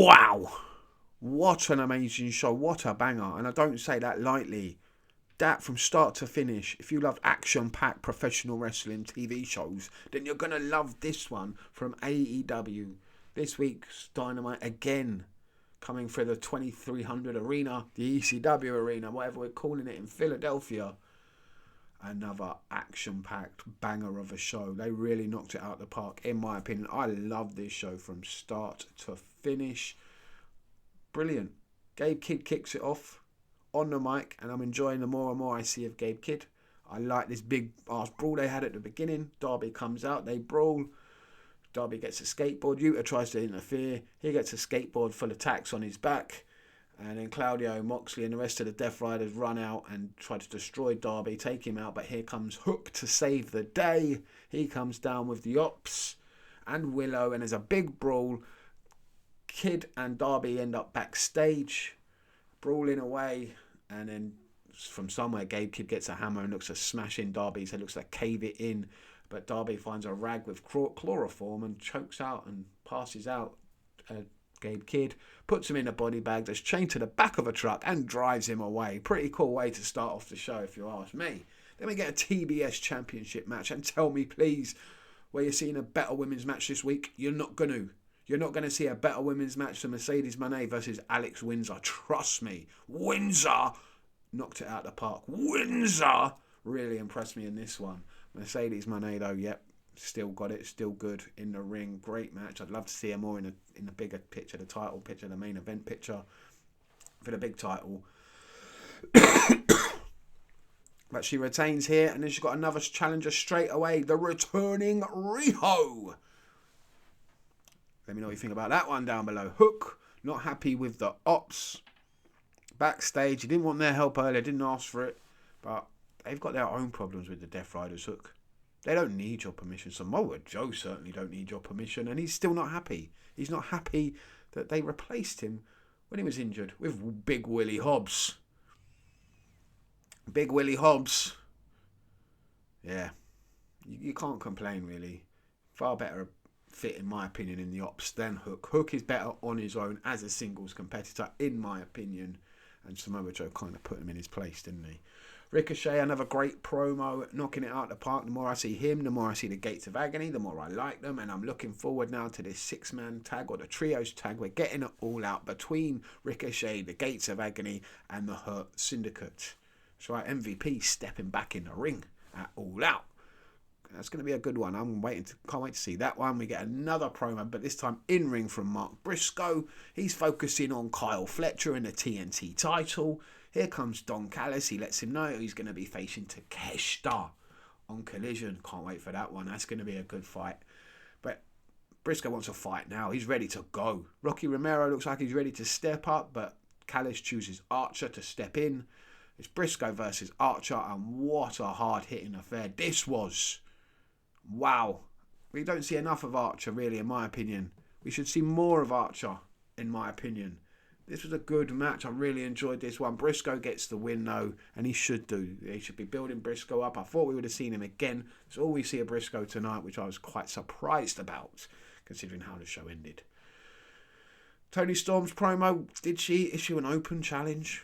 Wow. What an amazing show. What a banger. And I don't say that lightly. That from start to finish. If you loved action-packed professional wrestling TV shows, then you're going to love this one from AEW. This week's Dynamite again. Coming for the 2300 arena, the ECW arena, whatever we're calling it in Philadelphia. Another action-packed banger of a show. They really knocked it out of the park, in my opinion. I love this show from start to finish. Brilliant. Gabe Kidd kicks it off on the mic, and I'm enjoying the more and more I see of Gabe Kidd. I like this big ass brawl they had at the beginning. Darby comes out, they brawl. Darby gets a skateboard. Yuta tries to interfere. He gets a skateboard full of tacks on his back. And then Claudio, Moxley and the rest of the Death Riders run out and try to destroy Darby, take him out. But here comes Hook to save the day. He comes down with the Opps and Willow. And there's a big brawl. Kidd and Darby end up backstage, brawling away. And then from somewhere, Gabe Kidd gets a hammer and looks to smash in Darby's head. Looks like cave it in. But Darby finds a rag with chloroform and chokes out and passes out Gabe Kidd, puts him in a body bag that's chained to the back of a truck and drives him away. Pretty cool way to start off the show, if you ask me. Then we get a TBS Championship match. And tell me, please, where you're seeing a better women's match this week? You're not going to. You're not going to see a better women's match than Mercedes Mone versus Alex Windsor. Trust me. Windsor knocked it out of the park. Windsor really impressed me in this one. Mercedes Mone, though, yep, still got it, still good in the ring. Great match. I'd love to see her more in the bigger picture, the title picture, the main event picture for the big title. But she retains here, and then she's got another challenger straight away, the returning Riho. Let me know what you think about that one down below. Hook, not happy with the Opps. Backstage, he didn't want their help earlier, didn't ask for it, but they've got their own problems with the Death Riders, Hook. They don't need your permission. Samoa Joe certainly don't need your permission, and he's still not happy. He's not happy that they replaced him when he was injured with Big Willie Hobbs. Big Willie Hobbs. Yeah, you can't complain, really. Far better fit, in my opinion, in the Opps than Hook. Hook is better on his own as a singles competitor, in my opinion. And Samoa Joe kind of put him in his place, didn't he? Ricochet, another great promo, knocking it out of the park. The more I see him, the more I see the Gates of Agony, the more I like them. And I'm looking forward now to this six-man tag or the trios tag. We're getting it all out between Ricochet, the Gates of Agony, and the Hurt Syndicate. That's right, MVP stepping back in the ring at All Out. That's going to be a good one. Can't wait to see that one. We get another promo, but this time in ring from Mark Briscoe. He's focusing on Kyle Fletcher and the TNT title. Here comes Don Callis. He lets him know he's going to be facing Takeshita on Collision. Can't wait for that one. That's going to be a good fight. But Briscoe wants a fight now. He's ready to go. Rocky Romero looks like he's ready to step up, but Callis chooses Archer to step in. It's Briscoe versus Archer, and what a hard-hitting affair this was. Wow. We don't see enough of Archer, really, in my opinion. We should see more of Archer, in my opinion. This was a good match. I really enjoyed this one. Briscoe gets the win, though, and he should do. They should be building Briscoe up. I thought we would have seen him again. That's all we see of Briscoe tonight, which I was quite surprised about, considering how the show ended. Toni Storm's promo, did she issue an open challenge?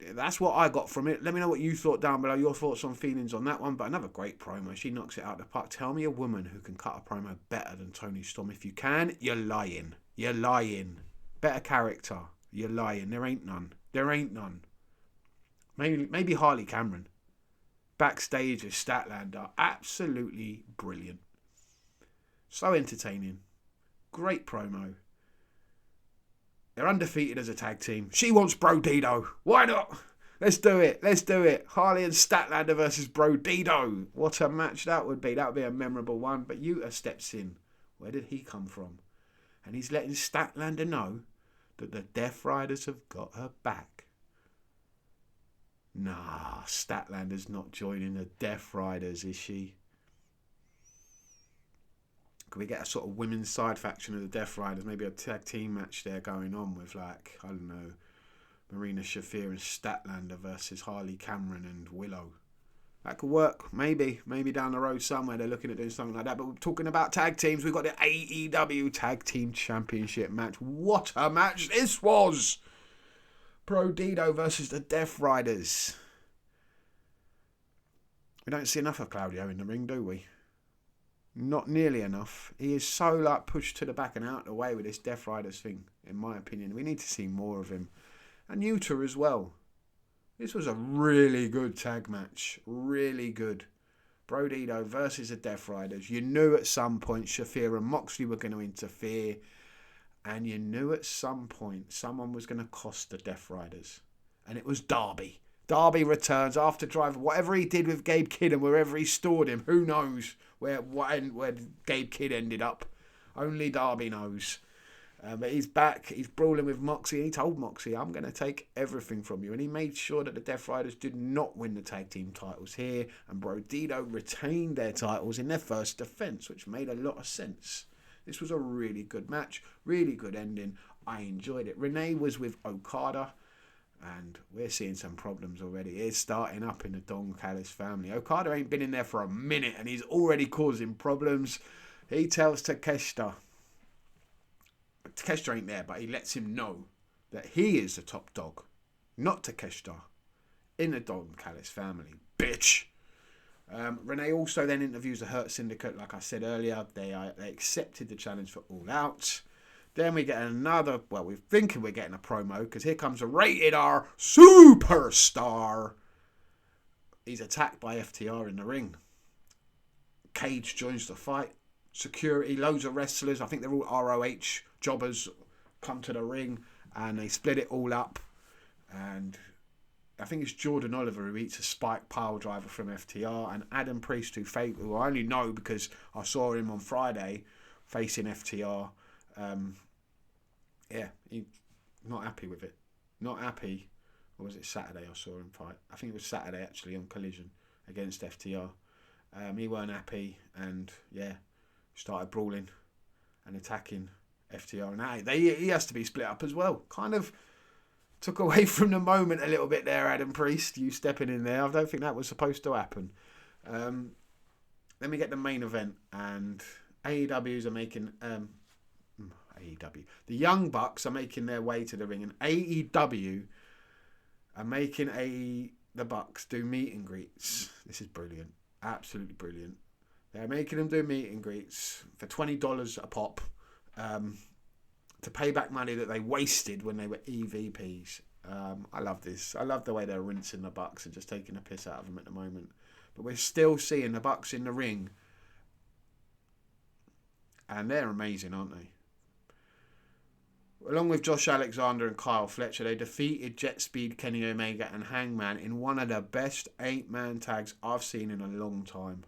That's what I got from it. Let me know what you thought down below, your thoughts on feelings on that one. But another great promo. She knocks it out of the park. Tell me a woman who can cut a promo better than Toni Storm. If you can, you're lying. You're lying. Better character. You're lying. There ain't none. There ain't none. Maybe Harley Cameron. Backstage with Statlander. Absolutely brilliant. So entertaining. Great promo. They're undefeated as a tag team. She wants Brodido. Why not? Let's do it. Let's do it. Harley and Statlander versus Brodido. What a match that would be. That would be a memorable one. But Yuta steps in. Where did he come from? And he's letting Statlander know that the Death Riders have got her back. Nah, Statlander's not joining the Death Riders, is she? Could we get a sort of women's side faction of the Death Riders? Maybe a tag team match there going on with, like, I don't know, Marina Shafir and Statlander versus Harley Cameron and Willow. That could work, maybe down the road somewhere they're looking at doing something like that. But we're talking about tag teams. We've got the AEW Tag Team Championship match. What a match this was! Brodido versus the Death Riders. We don't see enough of Claudio in the ring, do we? Not nearly enough. He is so pushed to the back and out of the way with this Death Riders thing, in my opinion. We need to see more of him. And Yuta as well. This was a really good tag match. Really good. Brodido versus the Death Riders. You knew at some point Shafir and Moxley were going to interfere. And you knew at some point someone was going to cost the Death Riders. And it was Darby. Darby returns after driving. Whatever he did with Gabe Kidd and wherever he stored him. Who knows where Gabe Kidd ended up. Only Darby knows. But he's back. He's brawling with Moxley. He told Moxley, I'm going to take everything from you. And he made sure that the Death Riders did not win the tag team titles here. And Brodido retained their titles in their first defence, which made a lot of sense. This was a really good match. Really good ending. I enjoyed it. Renee was with Okada. And we're seeing some problems already. It's starting up in the Don Callis family. Okada ain't been in there for a minute and he's already causing problems. He tells Takeshita. Takeshita ain't there, but he lets him know that he is the top dog, not Takeshita, in the Don Callis family. Bitch! Renee also then interviews the Hurt Syndicate, like I said earlier. They accepted the challenge for All Out. Then we get another, well, we're thinking we're getting a promo, because here comes a rated R superstar. He's attacked by FTR in the ring. Cage joins the fight. Security, loads of wrestlers, I think they're all ROH jobbers, come to the ring, and they split it all up. And I think it's Jordan Oliver who eats a spike pile driver from FTR, and Adam Priest, who I only know because I saw him on Friday facing FTR. He's not happy with it. Not happy. Or was it Saturday I saw him fight? I think it was Saturday actually on Collision against FTR. He weren't happy and started brawling and attacking FTR. And he has to be split up as well. Kind of took away from the moment a little bit there, Adam Priest. You stepping in there. I don't think that was supposed to happen. Then we get the main event and AEWs are making... AEW. The Young Bucks are making their way to the ring, and AEW are making the Bucks do meet and greets. This is brilliant. Absolutely brilliant. They're making them do meet and greets for $20 a pop to pay back money that they wasted when they were EVPs. I love this. I love the way they're rinsing the Bucks and just taking a piss out of them at the moment. But we're still seeing the Bucks in the ring. And they're amazing, aren't they? Along with Josh Alexander and Kyle Fletcher, they defeated Jet Speed, Kenny Omega and Hangman in one of the best 8-man tags I've seen in a long time.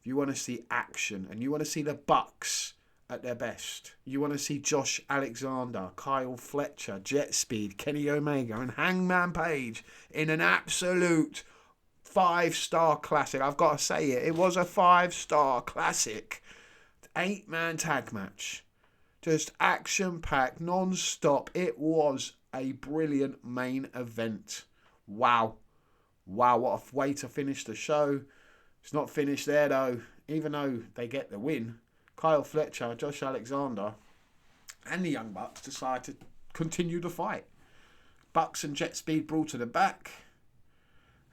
If you want to see action and you want to see the Bucks at their best, you want to see Josh Alexander, Kyle Fletcher, Jet Speed, Kenny Omega and Hangman Page in an absolute 5-star classic. I've got to say it. It was a 5-star classic 8-man tag match. Just action-packed, non-stop. It was a brilliant main event. Wow. Wow, what a way to finish the show. It's not finished there, though. Even though they get the win, Kyle Fletcher, Josh Alexander, and the Young Bucks decide to continue the fight. Bucks and Jet Speed brawl to the back.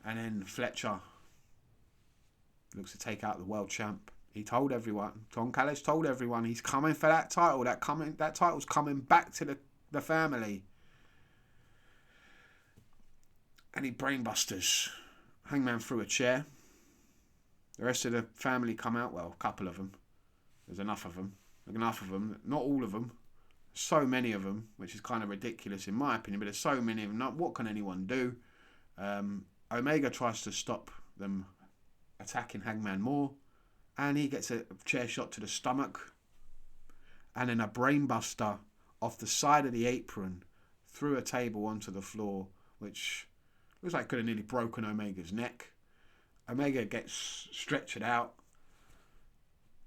And then Fletcher looks to take out the world champ. He told everyone, Don Callis told everyone, he's coming for that title. That title's coming back to the family. And he brainbusters Hangman through a chair. The rest of the family come out. Well, a couple of them. There's enough of them. Not all of them. So many of them, which is kind of ridiculous in my opinion. But there's so many of them. What can anyone do? Omega tries to stop them attacking Hangman more. And he gets a chair shot to the stomach. And then a brainbuster off the side of the apron through a table onto the floor, which looks like it could have nearly broken Omega's neck. Omega gets stretchered out.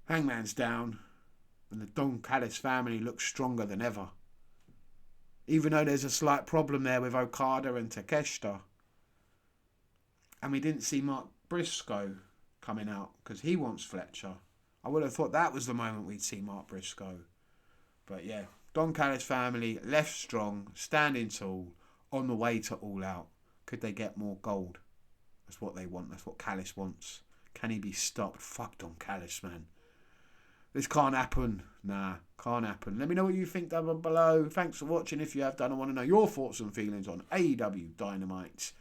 Hangman's down. And the Don Callis family looks stronger than ever. Even though there's a slight problem there with Okada and Takeshita. And we didn't see Mark Briscoe coming out because he wants Fletcher. I would have thought that was the moment we'd see Mark Briscoe. But yeah, Don Callis family left strong, standing tall, on the way to All Out. Could they get more gold? That's what they want. That's what Callis wants. Can he be stopped? Fuck Don Callis, man. This can't happen. Nah, can't happen. Let me know what you think down below. Thanks for watching. If you have done, I want to know your thoughts and feelings on AEW Dynamite.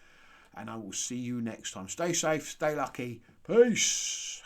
And I will see you next time. Stay safe, stay lucky. Peace.